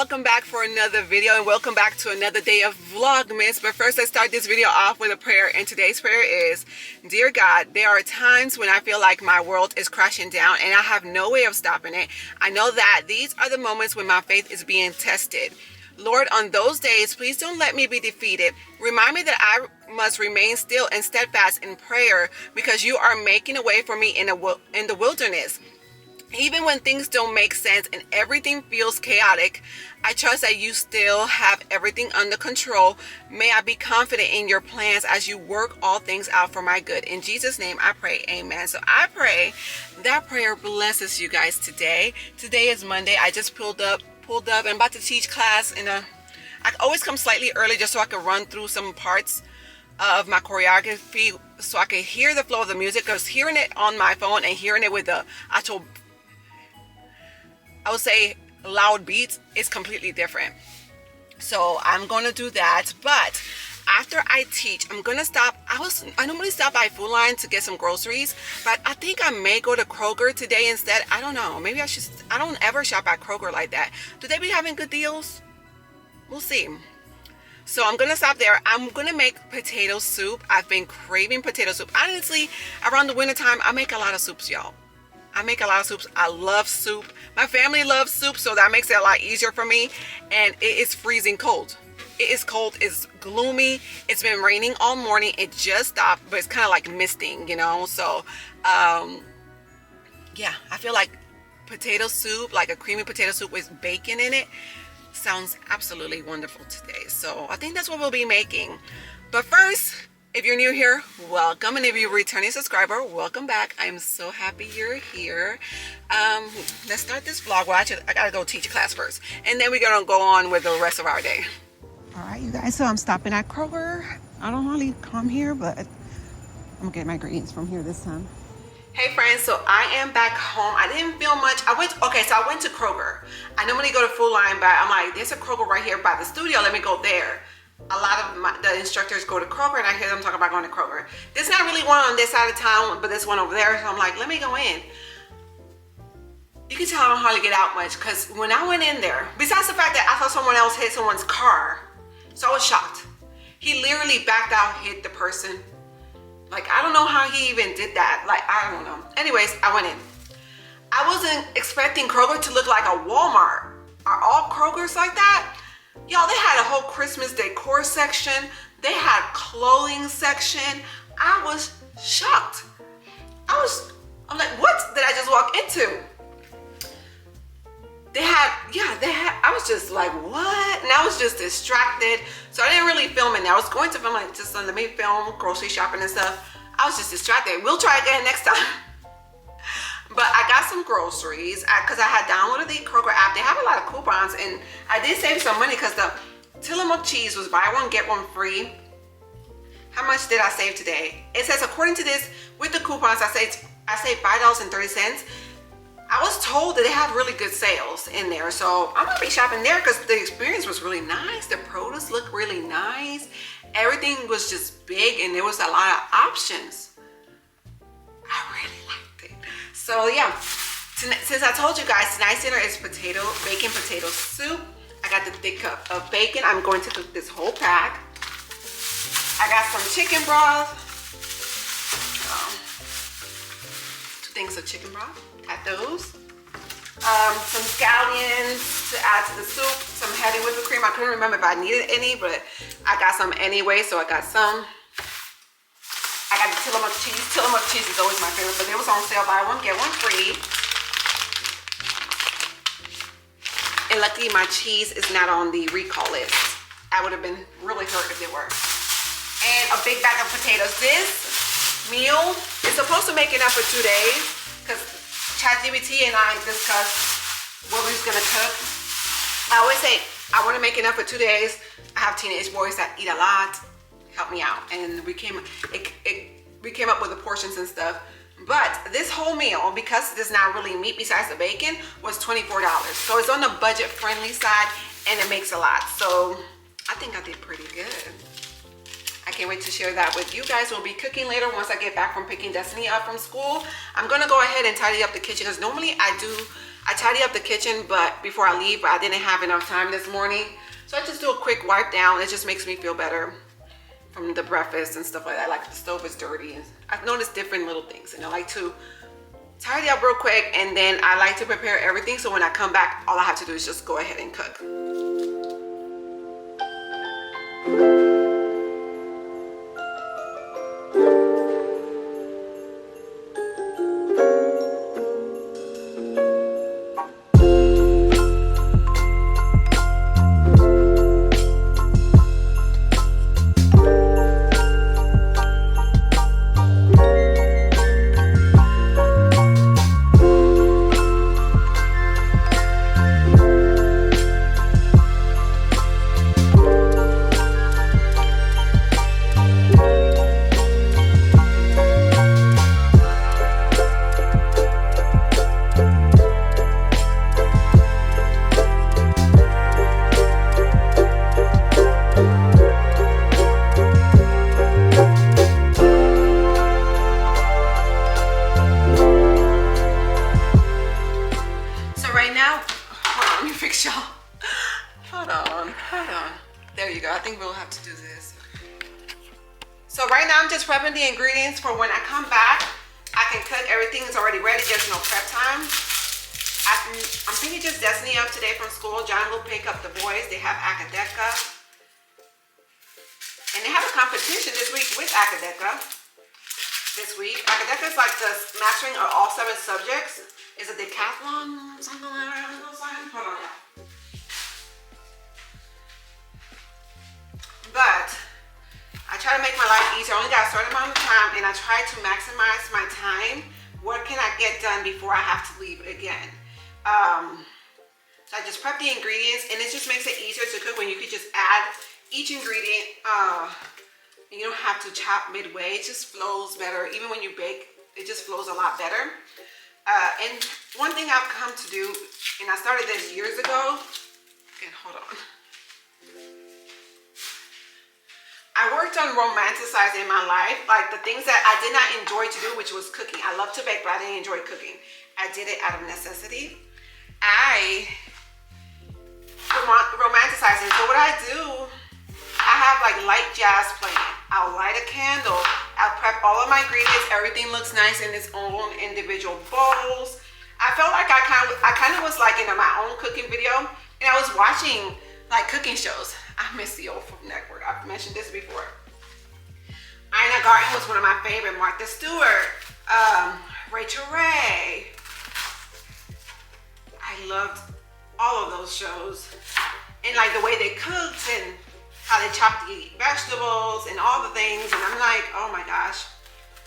welcome back for another video and welcome back to another day of Vlogmas. But first, let's start this video off with a prayer, and today's prayer is, Dear God, there are times when I feel like my world is crashing down and I have no way of stopping it. I know that these are the moments when my faith is being tested. Lord, on those days, please don't let me be defeated. Remind me that I must remain still and steadfast in prayer because you are making a way for me in the wilderness. Even when things don't make sense and everything feels chaotic, I trust that you still have everything under control. May I be confident in your plans as you work all things out for my good. In Jesus' name I pray, amen. So I pray that prayer blesses you guys today. Today is Monday. I just pulled up. I'm about to teach class I always come slightly early just so I can run through some parts of my choreography so I can hear the flow of the music, because hearing it on my phone and hearing it with the actual, I would say, loud beats is completely different. So I'm going to do that. But after I teach, I'm going to stop. I normally stop by Food Line to get some groceries, but I think I may go to Kroger today instead. I don't know. Maybe I should. I don't ever shop at Kroger like that. Do they be having good deals? We'll see. So I'm going to stop there. I'm going to make potato soup. I've been craving potato soup. Honestly, around the winter time, I make a lot of soups, y'all. I make a lot of soups. I love soup. My family loves soup, so that makes it a lot easier for me. And it is freezing cold. It is cold. It's gloomy. It's been raining all morning. It just stopped, but it's kind of like misting, you know. So, yeah, I feel like potato soup, like a creamy potato soup with bacon in it, sounds absolutely wonderful today. So I think that's what we'll be making. But first, if you're new here, welcome. And if you're a returning subscriber, welcome back. I'm so happy you're here. Let's start this vlog. Well, actually, I gotta go teach a class first, and then we're gonna go on with the rest of our day. All right, you guys, so I'm stopping at Kroger. I don't really come here, but I'm gonna get my greens from here this time. Hey friends, so I am back home. I didn't film much. I went to Kroger. I normally go to Food Line, but I'm like, there's a Kroger right here by the studio. Let me go there. A lot of the instructors go to Kroger, and I hear them talk about going to Kroger. There's not really one on this side of town, but there's one over there. So I'm like, let me go in. You can tell I don't hardly get out much, because when I went in there, besides the fact that I thought someone else hit someone's car, so I was shocked. He literally backed out, hit the person. Like, I don't know how he even did that. Like, I don't know. Anyways, I went in. I wasn't expecting Kroger to look like a Walmart. Are all Krogers like that? Y'all, they had a whole Christmas decor section. They had clothing section. I was shocked. I'm like, what did I just walk into? I was just like, what? And I was just distracted. So I didn't really film it. I was going to film, like, just let me film grocery shopping and stuff. I was just distracted. We'll try again next time. But I got some groceries because I had downloaded the Kroger app. They have a lot of coupons, and I did save some money because the Tillamook cheese was buy one, get one free. How much did I save today? It says, according to this, with the coupons, I saved $5.30. I was told that they have really good sales in there, so I'm gonna be shopping there because the experience was really nice. The produce looked really nice. Everything was just big, and there was a lot of options. I really liked it. So yeah, since I told you guys tonight's dinner is bacon potato soup. I got the thick cup of bacon. I'm going to cook this whole pack. I got some chicken broth. 2 things of chicken broth. Got those. Some scallions to add to the soup. Some heavy whipped cream. I couldn't remember if I needed any, but I got some anyway, so I got some. I got the Tillamook cheese. Tillamook cheese is always my favorite, but it was on sale. Buy one, get one free. And luckily my cheese is not on the recall list. I would have been really hurt if it were. And a big bag of potatoes. This meal is supposed to make enough for 2 days, because ChatGPT and I discussed what we was gonna cook. I always say, I wanna make enough for 2 days. I have teenage boys that eat a lot. Help me out. And we came up with the portions and stuff. But this whole meal, because there's not really meat besides the bacon, was $24. So it's on the budget friendly side, and it makes a lot. So I think I did pretty good. I can't wait to share that with you guys. We'll be cooking later once I get back from picking Destiny up from school. I'm gonna go ahead and tidy up the kitchen, because normally I do I tidy up the kitchen but before I leave, but I didn't have enough time this morning. So I just do a quick wipe down. It just makes me feel better from the breakfast and stuff like that. Like the stove is dirty. I've noticed different little things, and I like to tidy up real quick, and then I like to prepare everything so when I come back, all I have to do is just go ahead and cook. Prepping the ingredients for when I come back. I can cook. Everything is already ready. There's no prep time. I'm picking just Destiny up today from school. John will pick up the boys. They have Academica. And they have a competition this week with Academica. This week. Academica is like the mastering of all 7 subjects. Is it decathlon? Something like that. Hold on. But I try to make my life easier. I only got a certain amount of time, and I try to maximize my time. What can I get done before I have to leave again? So I just prep the ingredients, and it just makes it easier to cook when you could just add each ingredient. And you don't have to chop midway. It just flows better. Even when you bake, it just flows a lot better. And one thing I've come to do, and I started this years ago. Okay, hold on. I worked on romanticizing my life, like the things that I did not enjoy to do, which was cooking. I love to bake, but I didn't enjoy cooking. I did it out of necessity. Romanticizing. So what I do, I have like light jazz playing. I'll light a candle. I'll prep all of my ingredients. Everything looks nice in its own individual bowls. I felt like I kind of was like in my own cooking video, and I was watching like cooking shows. I miss the old Food Network. I've mentioned this before. Ina Garten was one of my favorite. Martha Stewart, Rachel Ray. I loved all of those shows, and like the way they cooked and how they chopped the vegetables and all the things. And I'm like, oh my gosh.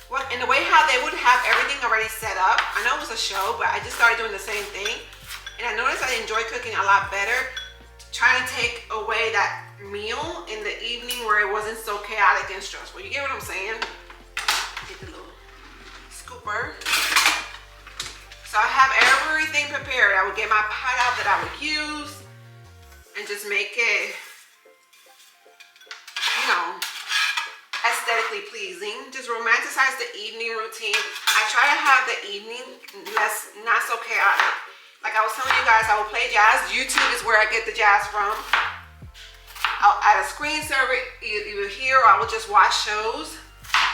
What, and the way how they would have everything already set up. I know it was a show, but I just started doing the same thing, and I noticed I enjoy cooking a lot better. Trying to take away that meal in the evening where it wasn't so chaotic and stressful. You get what I'm saying? Get the little scooper. So I have everything prepared. I would get my pot out that I would use and just make it, you know, aesthetically pleasing. Just romanticize the evening routine. I try to have the evening not so chaotic. Like I was telling you guys, I will play jazz. YouTube is where I get the jazz from. I'll add a screensaver either here, or I will just watch shows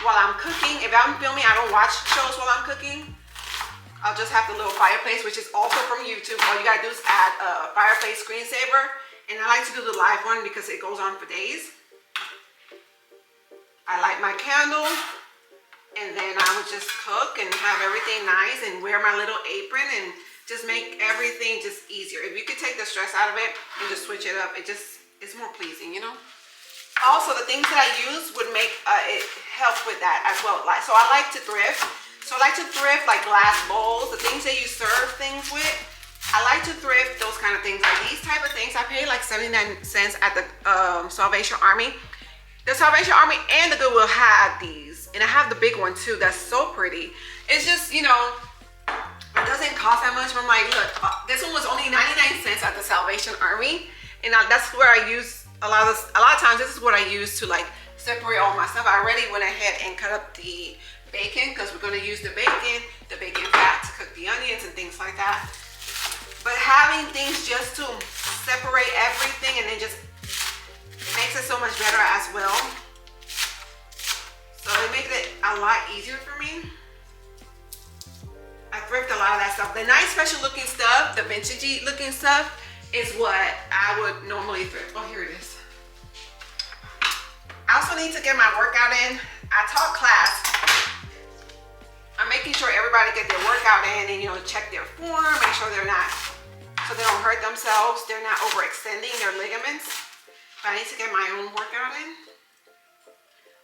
while I'm cooking. If I'm filming, I don't watch shows while I'm cooking. I'll just have the little fireplace, which is also from YouTube. All you gotta do is add a fireplace screensaver. And I like to do the live one because it goes on for days. I light my candle, and then I would just cook and have everything nice and wear my little apron and just make everything just easier. If you could take the stress out of it and just switch it up, it's more pleasing, you know? Also, the things that I use would make it help with that as well. So I like to thrift. So I like to thrift like glass bowls, the things that you serve things with. I like to thrift those kind of things. Like these type of things, I pay like 79 cents at the Salvation Army. The Salvation Army and the Goodwill have these. And I have the big one too. That's so pretty. It's just, you know, it doesn't cost that much. I'm like, look, this one was only 99 cents at the Salvation Army, and that's where I use a lot of times. This is what I use to like separate all my stuff. I already went ahead and cut up the bacon because we're going to use the bacon fat to cook the onions and things like that. But having things just to separate everything and then just makes it so much better as well. So it makes it a lot easier for me. I thrift a lot of that stuff. The nice special looking stuff, the vintagey looking stuff, is what I would normally thrift. Oh, here it is. I also need to get my workout in. I taught class. I'm making sure everybody get their workout in and, you know, check their form, make sure they're not, so they don't hurt themselves. They're not overextending their ligaments. But I need to get my own workout in.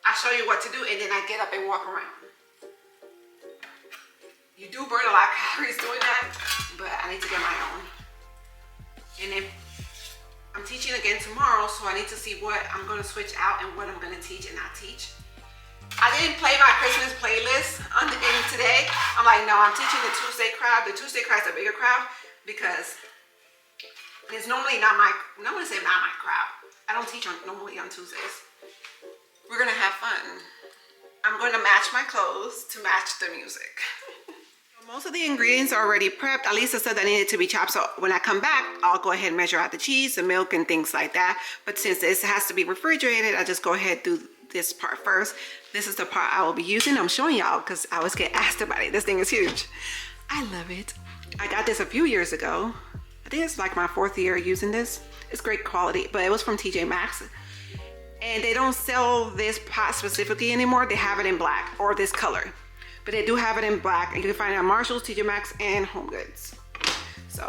I show you what to do and then I get up and walk around. You do burn a lot of calories doing that, but I need to get my own. And then I'm teaching again tomorrow, so I need to see what I'm going to switch out and what I'm going to teach and not teach. I didn't play my Christmas playlist in today. I'm like, no, I'm teaching the Tuesday crowd. The Tuesday crowd is a bigger crowd because it's normally not my, I'm going to say not my crowd. I don't teach normally on Tuesdays. We're going to have fun. I'm going to match my clothes to match the music. Most of the ingredients are already prepped. Alisa said that needed to be chopped, so when I come back, I'll go ahead and measure out the cheese, the milk, and things like that. But since this has to be refrigerated, I just go ahead and do this part first. This is the part I will be using. I'm showing y'all because I always get asked about it. This thing is huge. I love it. I got this a few years ago. I think it's like my 4th year using this. It's great quality, but it was from TJ Maxx. And they don't sell this pot specifically anymore. They have it in black or this color. But they do have it in black. And you can find it at Marshall's, TJ Maxx, and Home Goods. So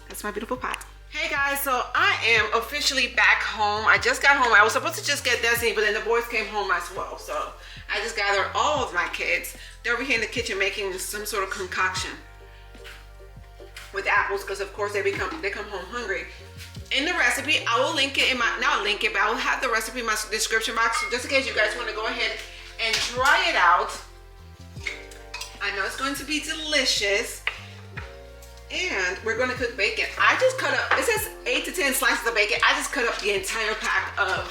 that's my beautiful pot. Hey guys, so I am officially back home. I just got home. I was supposed to just get Destiny, but then the boys came home as well. So I just gathered all of my kids. They're over here in the kitchen making some sort of concoction with apples because of course they come home hungry. In the recipe, I will link it in my, not link it, but I will have the recipe in my description box just in case you guys want to go ahead and try it out. I know it's going to be delicious. And we're going to cook bacon. I just cut up, it says 8 to 10 slices of bacon. I just cut up the entire pack of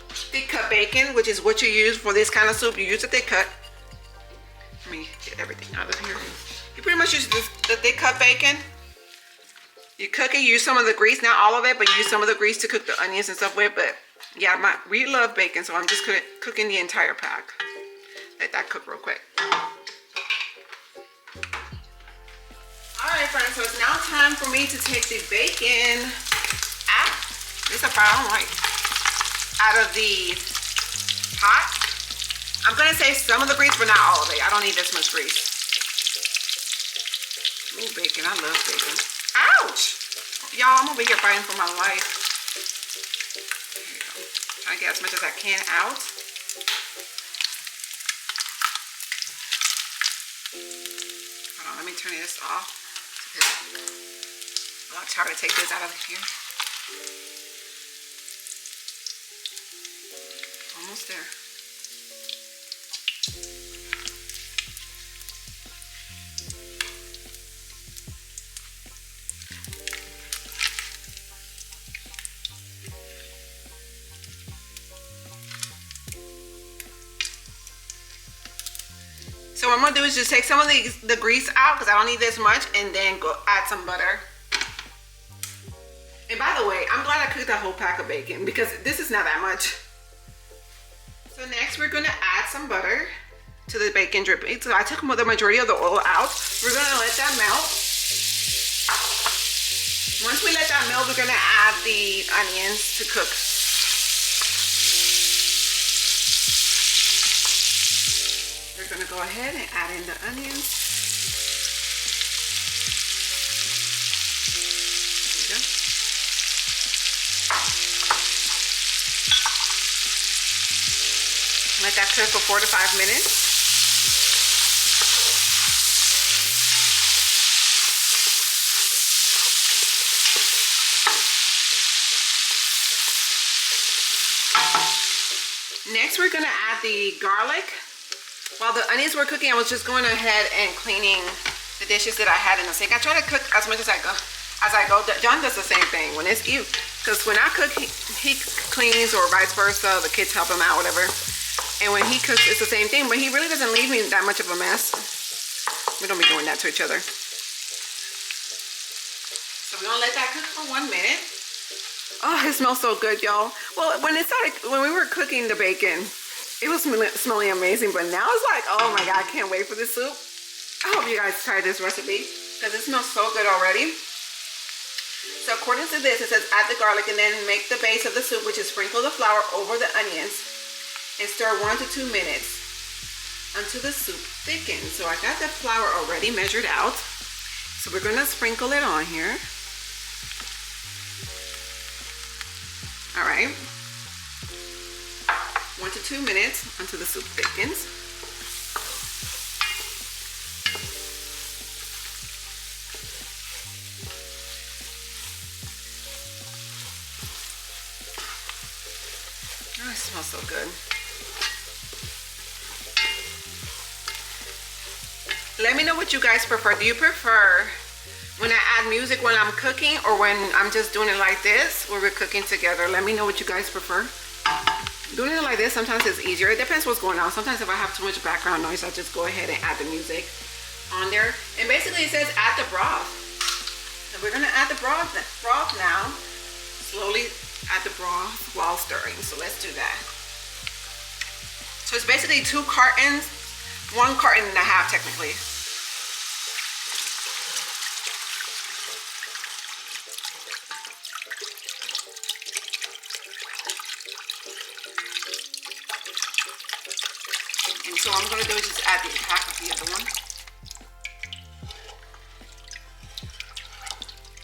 thick cut bacon, which is what you use for this kind of soup. You use a thick cut. Let me get everything out of here. You pretty much use the thick cut bacon. You cook it, you use some of the grease, not all of it, but you use some of the grease to cook the onions and stuff with. But yeah, we love bacon, so I'm just cooking the entire pack. Let that cook real quick. Alright friends, so it's now time for me to take the bacon this is a part I don't like, out of the pot. I'm going to save some of the grease, but not all of it. I don't need this much grease. Ooh, bacon. I love bacon. Ouch! Y'all, I'm over here fighting for my life. There you go. Trying to get as much as I can out. Hold on, let me turn this off. I'll try to take this out of here. Almost there. So what I'm gonna do is just take some of the grease out because I don't need this much, and then go add some butter. And by the way, I'm glad I cooked that whole pack of bacon because this is not that much. So next we're gonna add some butter to the bacon dripping. So I took the majority of the oil out. We're gonna let that melt. Once we let that melt, we're gonna add the onions to cook. We're gonna go ahead and add in the onions. There we go. Let that cook for 4 to 5 minutes. Next, we're gonna add the garlic. While the onions were cooking, I was just going ahead and cleaning the dishes that I had in the sink. I try to cook as much as I go. John does the same thing when it's you, because when I cook, he cleans, or vice versa. The kids help him out, whatever. And when he cooks, it's the same thing. But he really doesn't leave me that much of a mess. We don't be doing that to each other. So we're gonna let that cook for 1 minute. Oh, it smells so good, y'all. Well, when we were cooking the bacon, it was smelling amazing, but now it's like, oh my God, I can't wait for this soup. I hope you guys try this recipe because it smells so good already. So according to this, it says add the garlic and then make the base of the soup, which is sprinkle the flour over the onions and stir 1 to 2 minutes until the soup thickens. So I got the flour already measured out. So we're gonna sprinkle it on here. All right. 1 to 2 minutes until the soup thickens. Oh, it smells so good. Let me know what you guys prefer. Do you prefer when I add music when I'm cooking or when I'm just doing it like this where we're cooking together? Let me know what you guys prefer. Doing it like this sometimes is easier. It depends what's going on. Sometimes if I have too much background noise, I just go ahead and add the music on there. And basically it says add the broth. So we're gonna add the broth now. Slowly add the broth while stirring. So let's do that. So it's basically 2 cartons, 1 carton and a half technically. And so what I'm gonna do is just add the half of the other one.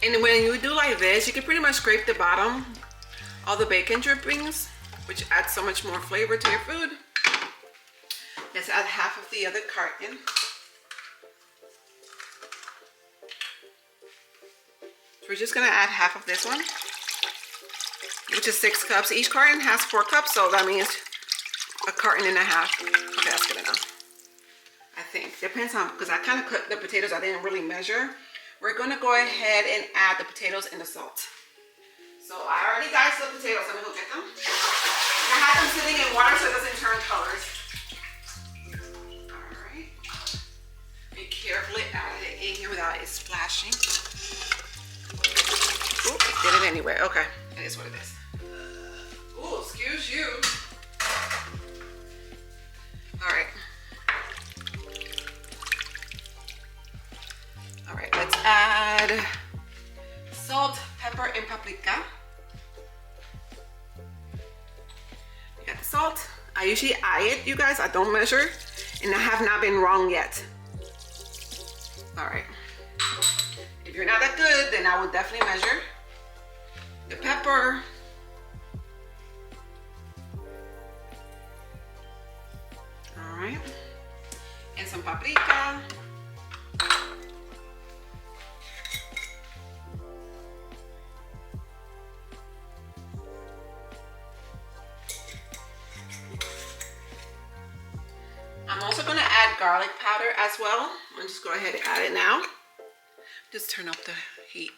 And when you do like this, you can pretty much scrape the bottom, all the bacon drippings, which adds so much more flavor to your food. Let's add half of the other carton. So we're just gonna add half of this one, which is 6 cups. Each carton has 4 cups, so that means a carton and a half. Okay, that's good enough. I think. Depends on, because I kind of cooked the potatoes, I didn't really measure. We're gonna go ahead and add the potatoes and the salt. So I already diced the potatoes. Let me go get them. And I have them sitting in water so it doesn't turn colors. All right. Be carefully add it in here without it splashing. Oop, did it anyway. Okay, it is what it is. Ooh, excuse you. All right. All right, let's add salt, pepper, and paprika. We got the salt. I usually eye it, you guys. I don't measure, and I have not been wrong yet. All right. If you're not that good, then I would definitely measure. The pepper. All right. And some paprika. I'm also going to add garlic powder as well. I'll just go ahead and add it now. Just turn up the heat.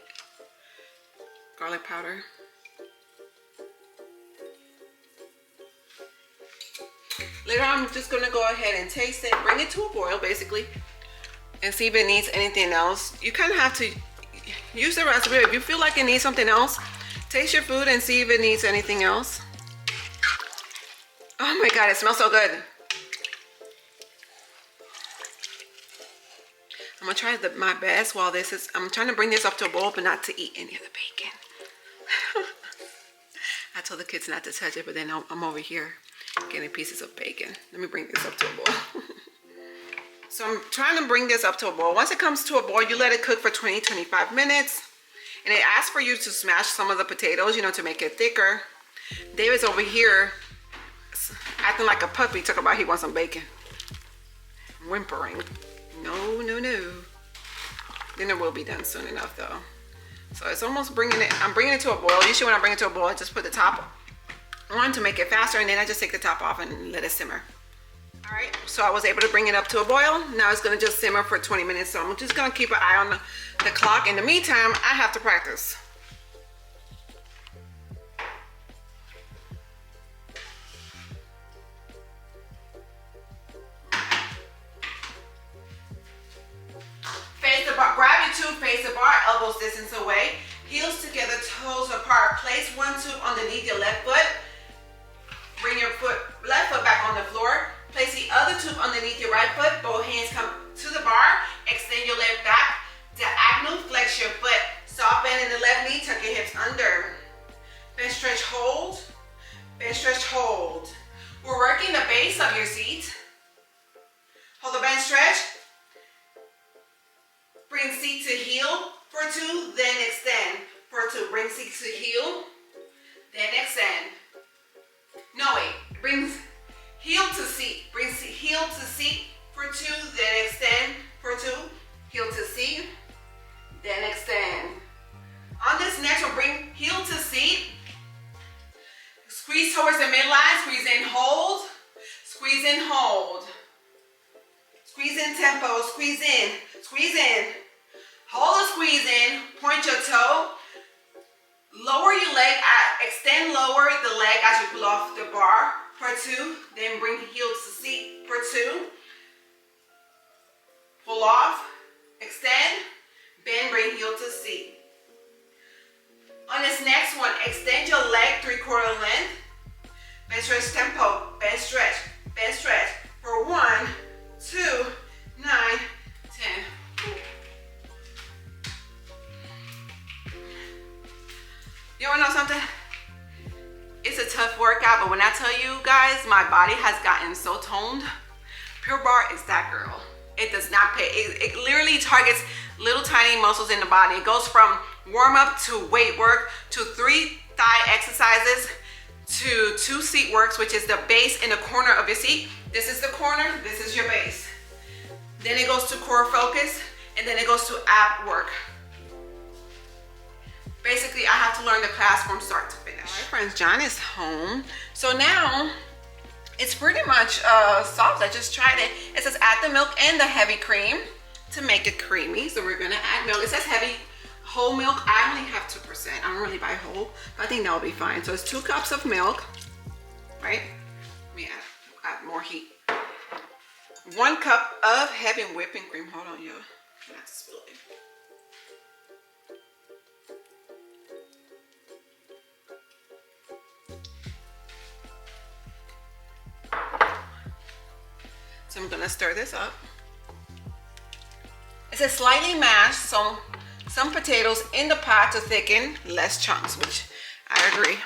Garlic powder. Later on, I'm just going to go ahead and taste it, bring it to a boil basically, and see if it needs anything else. You kind of have to use the recipe. If you feel like it needs something else, taste your food and see if it needs anything else. Oh my God, it smells so good. I'm gonna try my best while this is, I'm trying to bring this up to a boil, but not to eat any of the bacon. I told the kids not to touch it, but then I'm over here getting pieces of bacon. Let me bring this up to a boil. So I'm trying to bring this up to a boil. Once it comes to a boil, you let it cook for 20-25 minutes. And it asks for you to smash some of the potatoes, you know, to make it thicker. David's over here acting like a puppy, talking about he wants some bacon. Whimpering. No, no, no. Dinner will be done soon enough though. So it's almost I'm bringing it to a boil. Usually when I bring it to a boil, I just put the top on to make it faster, and then I just take the top off and let it simmer. All right, so I was able to bring it up to a boil. Now it's gonna just simmer for 20 minutes. So I'm just gonna keep an eye on the clock. In the meantime, I have to practice. Face the bar, grab your toothpaste, the bar elbows distance away. tube underneath your left foot. Bring your left foot back on the floor. Place the other tube underneath your right foot. Both hands come to the bar. Extend your leg back. Diagonal, flex your foot. Soft bend in the left knee. Tuck your hips under. Bench, stretch, hold. Bench, stretch, hold. We're working the base of your seat. Hold the bench stretch. Bring seat to heel for 2, then extend for 2. Bring seat to heel, then extend. No, wait. Bring heel to seat. Bring heel to seat for 2, then extend for 2. Heel to seat, then extend. On this next one, bring heel to seat. Squeeze towards the midline. Squeeze in, hold. Squeeze in, hold. Squeeze in tempo. Squeeze in. Squeeze in. Hold the squeeze in. Point your toe. Lower your leg. Extend lower the leg as you pull off the bar for 2. Then bring heel to seat for 2. Pull off. Extend. Bend. Bring heel to seat. On this next one, extend your leg 3/4 length. Bench stretch tempo. Bench stretch. Bench stretch. For 1, 2, 9, 10. You wanna know something? It's a tough workout, but when I tell you guys, my body has gotten so toned. Pure Barre is that girl. It does not pay. It literally targets little tiny muscles in the body. It goes from warm up to weight work to 3 thigh exercises to 2 seat works, which is the base in the corner of your seat. This is the corner, this is your base. Then it goes to core focus, and then it goes to ab work. Basically, I have to learn the class from start to finish. All right, friends, John is home. So now, it's pretty much soft. I just tried it. It says add the milk and the heavy cream to make it creamy. So we're gonna add milk. It says heavy whole milk. I only have 2%. I don't really buy whole, but I think that'll be fine. So it's 2 cups of milk, right? Let me add more heat. 1 cup of heavy whipping cream. Hold on, y'all. Not spilling. So I'm gonna stir this up. It says slightly mashed, so some potatoes in the pot to thicken, less chunks, which I agree.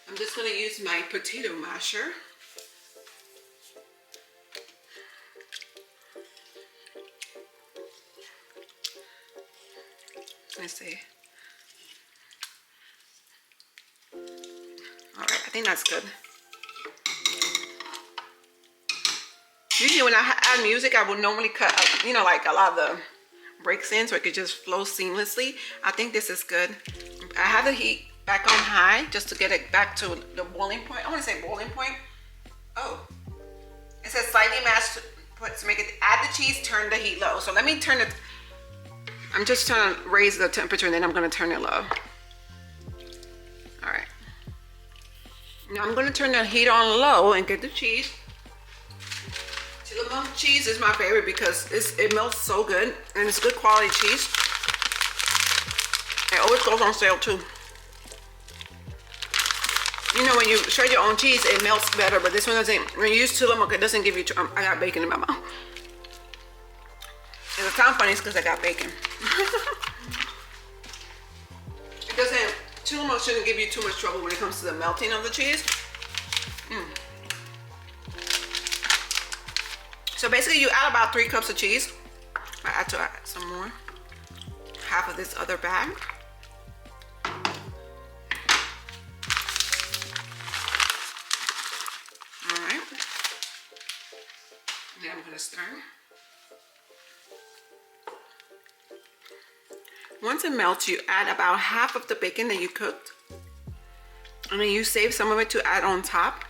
I'm just gonna use my potato masher. Let's see. All right, I think that's good. Usually when I add music, I would normally cut, you know, like a lot of the breaks in so it could just flow seamlessly. I think this is good. I have the heat back on high just to get it back to the boiling point. I want to say boiling point. Oh, it says slightly mashed to make it, add the cheese, turn the heat low. So let me turn it, I'm just trying to raise the temperature and then I'm going to turn it low. All right. Now I'm going to turn the heat on low and get the cheese. Tillamook cheese is my favorite because it melts so good and it's good quality cheese. It always goes on sale too. You know, when you shred your own cheese, it melts better, but this one doesn't. When you use Tillamook, it doesn't give you. I got bacon in my mouth. If it sounds funny, it's because I got bacon. It doesn't. Tillamook shouldn't give you too much trouble when it comes to the melting of the cheese. So basically you add about 3 cups of cheese. I had to add some more. Half of this other bag. All right. Now I'm gonna stir. Once it melts, you add about half of the bacon that you cooked. And then you save some of it to add on top.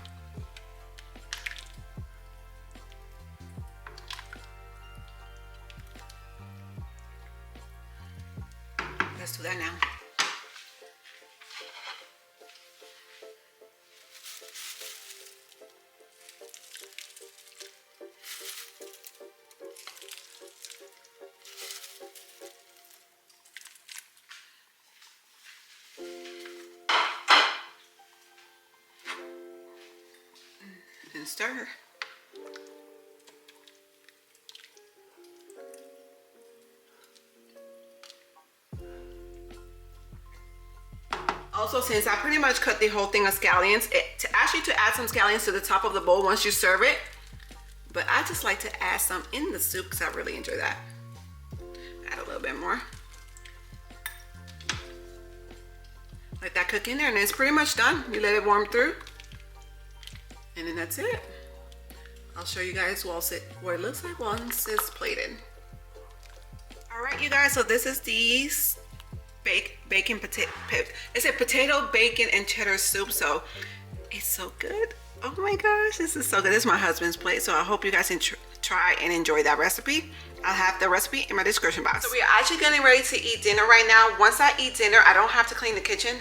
Let's do that now. and stir. Also, since I pretty much cut the whole thing of scallions, to add some scallions to the top of the bowl once you serve it. But I just like to add some in the soup because I really enjoy that. Add a little bit more. Let that cook in there, and it's pretty much done. You let it warm through, and then that's it. I'll show you guys what it looks like once it's plated. All right, you guys, so this is the bacon potato. It's a potato, bacon, and cheddar soup. So it's so good. Oh my gosh, this is so good. This is my husband's plate, so I hope you guys can try and enjoy that recipe. I'll have the recipe in my description box. So we are actually getting ready to eat dinner right now. Once I eat dinner, I don't have to clean the kitchen,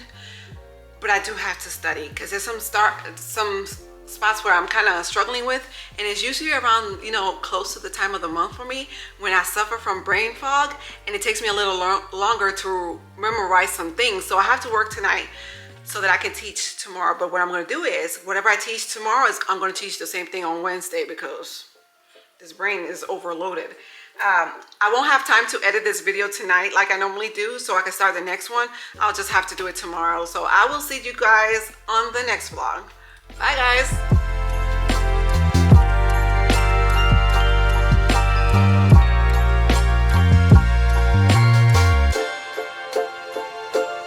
but I do have to study because there's some spots where I'm kind of struggling with, and it's usually around, you know, close to the time of the month for me when I suffer from brain fog, and it takes me a little longer to memorize some things. So I have to work tonight so that I can teach tomorrow. But what I'm going to do is whatever I teach tomorrow I'm going to teach the same thing on Wednesday because this brain is overloaded. I won't have time to edit this video tonight like I normally do, so I can start the next one. I'll just have to do it tomorrow. So I will see you guys on the next vlog. Bye guys.